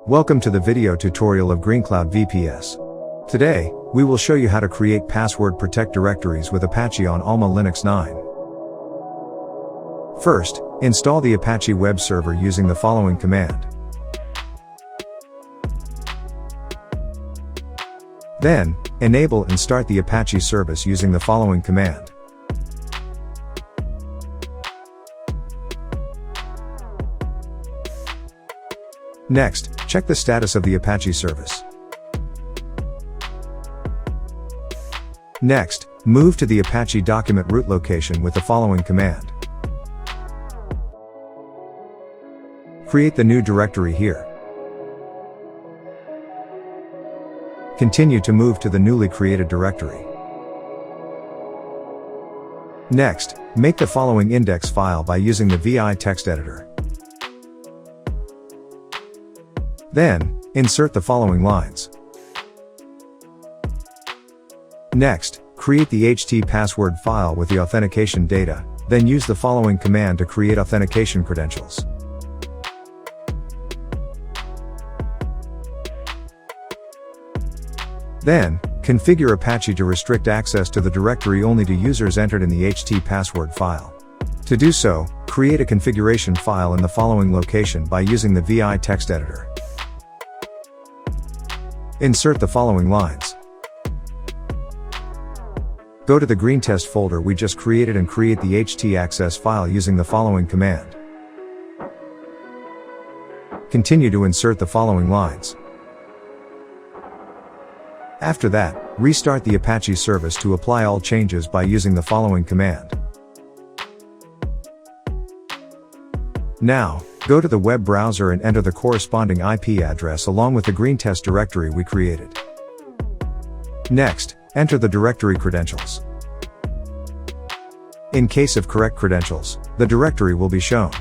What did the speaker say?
Welcome to the video tutorial of GreenCloud VPS. Today, we will show you how to create password-protect directories with Apache on AlmaLinux 9. First, install the Apache web server using the following command. Then, enable and start the Apache service using the following command. Next, check the status of the Apache service. Next, move to the Apache document root location with the following command. Create the new directory here. Continue to move to the newly created directory. Next, make the following index file by using the VI text editor. Then, insert the following lines. Next, create the htpasswd file with the authentication data, then use the following command to create authentication credentials. Then, configure Apache to restrict access to the directory only to users entered in the htpasswd file. To do so, create a configuration file in the following location by using the VI text editor. Insert the following lines. Go to the green test folder we just created and create the htaccess file using the following command. Continue to insert the following lines. After that, restart the Apache service to apply all changes by using the following command. Now, go to the web browser and enter the corresponding IP address along with the green test directory we created. Next, enter the directory credentials. In case of correct credentials, the directory will be shown.